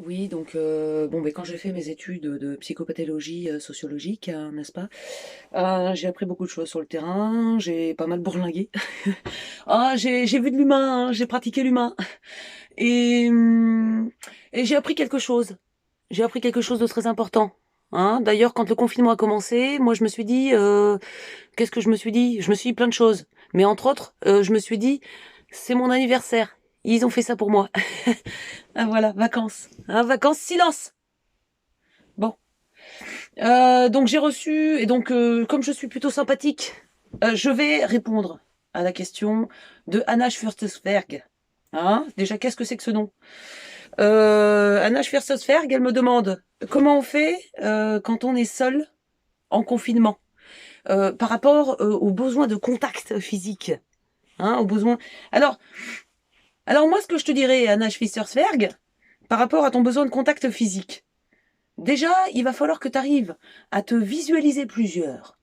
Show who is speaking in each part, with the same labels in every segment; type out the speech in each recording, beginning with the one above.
Speaker 1: Oui, donc bon, ben, quand j'ai fait mes études de psychopathologie sociologique, n'est-ce pas? J'ai appris beaucoup de choses sur le terrain, j'ai pas mal bourlingué. J'ai vu de l'humain, hein, j'ai pratiqué l'humain. Et, hum, et j'ai appris quelque chose. J'ai appris quelque chose de très important. Hein. D'ailleurs, quand le confinement a commencé, moi je me suis dit, qu'est-ce que je me suis dit? Je me suis dit plein de choses. Mais entre autres, je me suis dit, c'est mon anniversaire. Ils ont fait ça pour moi. Ah voilà, vacances. Hein, vacances, silence. Bon. Donc j'ai reçu, et donc comme je suis plutôt sympathique, je vais répondre à la question de Anna Schwürzesberg. Hein, déjà, qu'est-ce que c'est que ce nom? Anna Schwürzesberg, elle me demande comment on fait quand on est seul en confinement, par rapport aux besoins de contact physique. Hein, aux besoins. Alors, alors moi, ce que je te dirais, Anna Schwürzesberg, par rapport à ton besoin de contact physique, déjà, il va falloir que tu arrives à te visualiser plusieurs.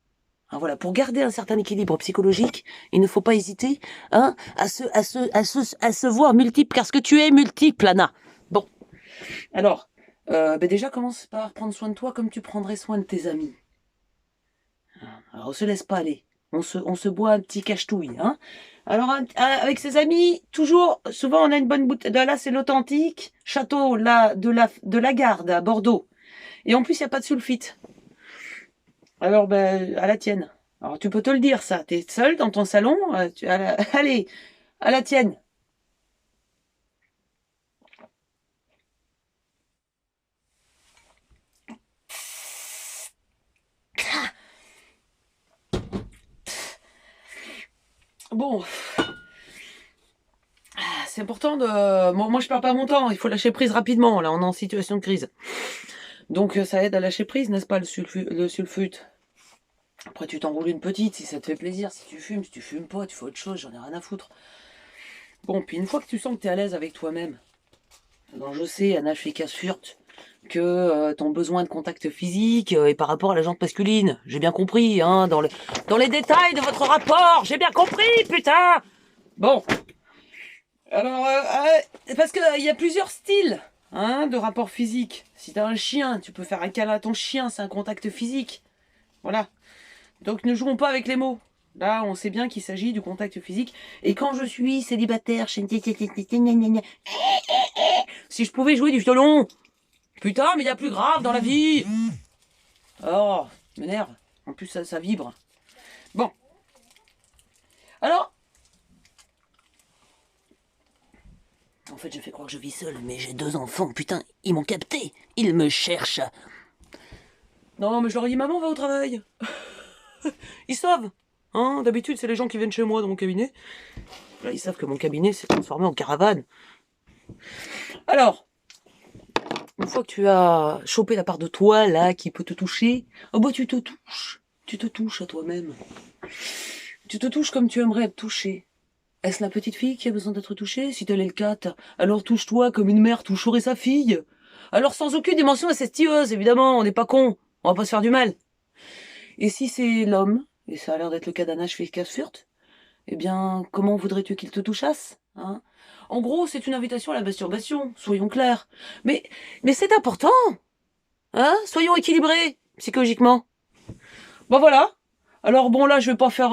Speaker 1: Hein, voilà, pour garder un certain équilibre psychologique, il ne faut pas hésiter, hein, à se voir multiple, parce que tu es multiple, Anna. Bon, alors, ben déjà, commence par prendre soin de toi comme tu prendrais soin de tes amis. Alors, on se laisse pas aller. On se boit un petit cache-touille, hein. Alors, avec ses amis, toujours, souvent, on a une bonne bouteille. Là, c'est l'authentique château là, de la Garde à Bordeaux. Et en plus, il n'y a pas de sulfite. Alors, ben, à la tienne. Alors, tu peux te le dire, ça. T'es seul dans ton salon. Allez, à la tienne. Bon, c'est important de... Moi, je perds pas mon temps. Il faut lâcher prise rapidement. Là, on est en situation de crise. Donc, ça aide à lâcher prise, n'est-ce pas, le sulfute. Après, tu t'enroules une petite si ça te fait plaisir. Si tu fumes pas, tu fais autre chose. J'en ai rien à foutre. Bon, puis une fois que tu sens que t'es à l'aise avec toi-même, donc je sais, Anna Schweikas-Furt, que ton besoin de contact physique est par rapport à la jante masculine. J'ai bien compris, hein, dans les détails de votre rapport. J'ai bien compris, putain. Bon, alors, parce qu'il y a plusieurs styles, hein, de rapport physique. Si t'as un chien, tu peux faire un câlin à ton chien, c'est un contact physique. Voilà. Donc ne jouons pas avec les mots. Là, on sait bien qu'il s'agit du contact physique. Et quand je suis célibataire, si je pouvais jouer du violon, putain, mais il y a plus grave dans la vie. Oh, m'énerve. En plus, ça vibre. Bon. Alors, en fait, j'ai fait croire que je vis seul, mais j'ai 2 enfants. Putain, ils m'ont capté. Ils me cherchent. Non, mais je leur ai dit, maman va au travail. Ils savent. Hein, d'habitude, c'est les gens qui viennent chez moi dans mon cabinet. Là, ils savent que mon cabinet s'est transformé en caravane. Alors, une fois que tu as chopé la part de toi, là, qui peut te toucher, oh bah tu te touches. Tu te touches à toi-même. Tu te touches comme tu aimerais être touché. Est-ce la petite fille qui a besoin d'être touchée? Si tel est le cas, alors touche-toi comme une mère toucherait sa fille. Alors sans aucune dimension incestueuse, évidemment, on n'est pas con. On va pas se faire du mal. Et si c'est l'homme, et ça a l'air d'être le cas d'Anna Schweikas-Furt, eh bien, comment voudrais-tu qu'il te touchasse, hein? En gros, c'est une invitation à la masturbation, soyons clairs. Mais c'est important, hein? Soyons équilibrés, psychologiquement. Bon voilà. Alors bon, là, je vais pas faire,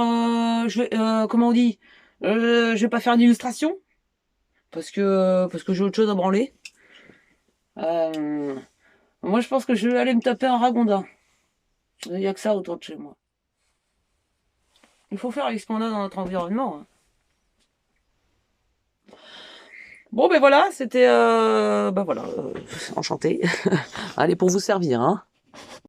Speaker 1: comment on dit? Je vais pas faire une illustration, parce que j'ai autre chose à branler. Euh, Moi, je pense que je vais aller me taper un ragondin. Il y a que ça autour de chez moi. Il faut faire avec ce qu'on a dans notre environnement, hein. Bon, ben voilà, c'était... ben voilà, enchanté. Allez, pour vous servir, hein.